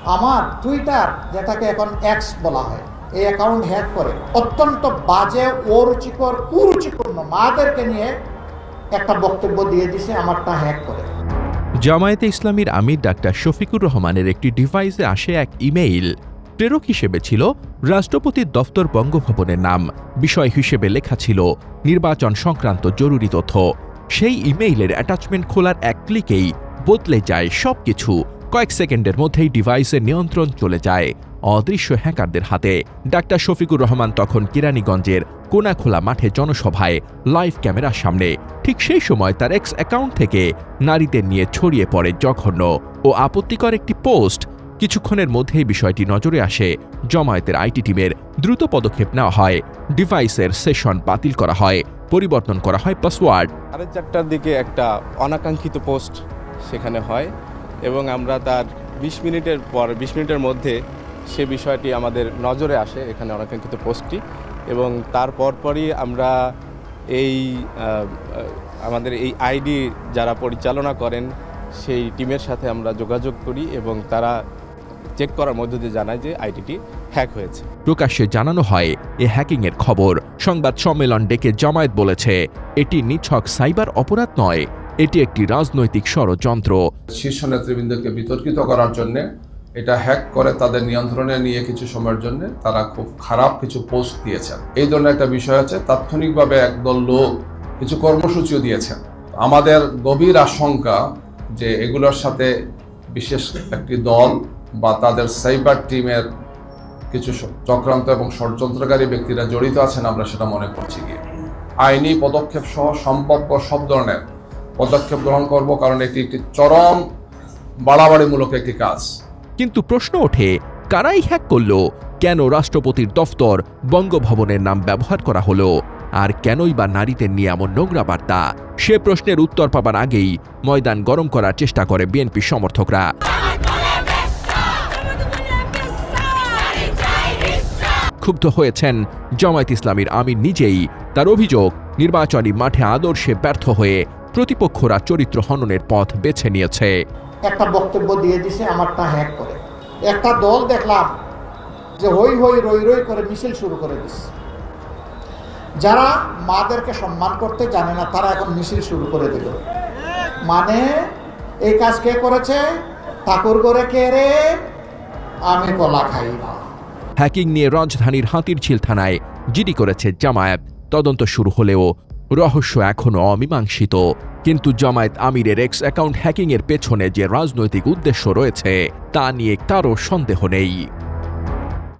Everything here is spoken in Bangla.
আমার টুইটার, যেটাকে এখন এক্স বলা হয়, এই অ্যাকাউন্ট হ্যাক করে অত্যন্ত বাজে, অরুচিকর, কুরুচিপূর্ণ মাদেরকে নিয়ে একটা বক্তব্য দিয়ে দিছে, আমারটা হ্যাক করে। জামায়াতে ইসলামীর আমির ডাক্তার শফিকুর রহমানের একটি ডিভাইসে আসে এক ইমেইল। প্রেরক হিসেবে ছিল রাষ্ট্রপতির দফতর বঙ্গভবনের নাম, বিষয় হিসেবে লেখা ছিল নির্বাচন সংক্রান্ত জরুরি তথ্য। সেই ইমেইলের অ্যাটাচমেন্ট খোলার এক ক্লিকেই বদলে যায় সবকিছু। কয়েক সেকেন্ডের মধ্যেই ডিভাইসের নিয়ন্ত্রণ চলে যায় অদৃশ্য হ্যাকারদের হাতে। ডাক্তার শফিকুর রহমান তখন কেরানীগঞ্জের কোনাখোলা মাঠে জনসভায়, লাইভ ক্যামেরার সামনে। ঠিক সেই সময় তার এক্স অ্যাকাউন্ট থেকে নারীদের নিয়ে ছড়িয়ে পড়ে জঘন্য ও আপত্তিকর একটি পোস্ট। কিছুক্ষণের মধ্যেই বিষয়টি নজরে আসে জামায়াতের আইটি টিমের। দ্রুত পদক্ষেপ নেওয়া হয়, ডিভাইসের সেশন বাতিল করা হয়, পরিবর্তন করা হয় পাসওয়ার্ড। 4:30টার দিকে একটা অনাকাঙ্ক্ষিত পোস্ট সেখানে হয় এবং আমরা তার 20 মিনিটের মধ্যে সে বিষয়টি আমাদের নজরে আসে, এখানে অনাকাঙ্ক্ষিত পোস্টটি, এবং তার পরপরই আমরা আমাদের এই আইডি যারা পরিচালনা করেন সেই টিমের সাথে আমরা যোগাযোগ করি এবং তারা চেক করার মধ্য দিয়ে জানায় যে আইডিটি হ্যাক হয়েছে। প্রকাশ্যে জানানো হয় এ হ্যাকিংয়ের খবর। সংবাদ সম্মেলন ডেকে জামায়াত বলেছে, এটি নিছক সাইবার অপরাধ নয়, এটি একটি রাজনৈতিক ষড়যন্ত্র। শীর্ষ নেতৃবৃন্দকে বিতর্কিত করার জন্য এটা হ্যাক করে তাদের নিয়ন্ত্রণে নিয়ে কিছু সময়ের জন্য তারা খুব খারাপ কিছু পোস্ট দিয়েছেন। এই ধরনের একটা বিষয় আছে। তাৎক্ষণিকভাবে একদল লোক কিছু কর্মসূচিও দিয়েছেন। আমাদের গভীর আশঙ্কা যে এগুলোর সাথে বিশেষ একটি দল বা তাদের সাইবার টিমের কিছু চক্রান্ত এবং ষড়যন্ত্রকারী ব্যক্তিরা জড়িত আছেন, আমরা সেটা মনে করছি। আইনি পদক্ষেপ সহ সম্ভাব্য সব ধরনের পদক্ষেপ গ্রহণ করব, কারণ এটি একটি চরম বাড়াবাড়িমূলক একটি কাজ। কিন্তু প্রশ্ন ওঠে, কারাই হ্যাক করল? কেন রাষ্ট্রপতির দফতর বঙ্গভবনের নাম ব্যবহার করা হলো? আর কেনই বা নারীদের নিয়ে এমন নোংরা বার্তা? সে প্রশ্নের উত্তর পাবার আগেই ময়দান গরম করার চেষ্টা করে বিএনপি সমর্থকরা। ক্ষুব্ধ হয়েছেন জামায়াত ইসলামীর আমির নিজেই। তার অভিযোগ, নির্বাচনী মাঠে আদর্শে ব্যর্থ হয়ে প্রতিপক্ষরা চরিত্র হননের পথ বেছে নিয়েছে। একটা বক্তব্য দিয়ে দিছে, আমারটা হ্যাক করে। একটা দল দেখলাম যে হই হই রই রই করে মিছিল শুরু করে দিচ্ছে। যারা মাদেরকে সম্মান করতে জানে না তারা এখন মিছিল শুরু করে দিল। মানে এই কাজ কে করেছে? ঠাকুর করে কে রে? আমি কলা খাই না। হ্যাকিং নিয়ে রাজধানীর হাতিরঝিল থানায় জিডি করেছে জামায়াত। তদন্ত শুরু হলেও রহস্য এখনো অমীমাংসিত। কিন্তু জামায়াত আমিরের এক্স অ্যাকাউন্ট হ্যাকিংয়ের পেছনে যে রাজনৈতিক উদ্দেশ্য রয়েছে তা নিয়ে কারো সন্দেহ নেই।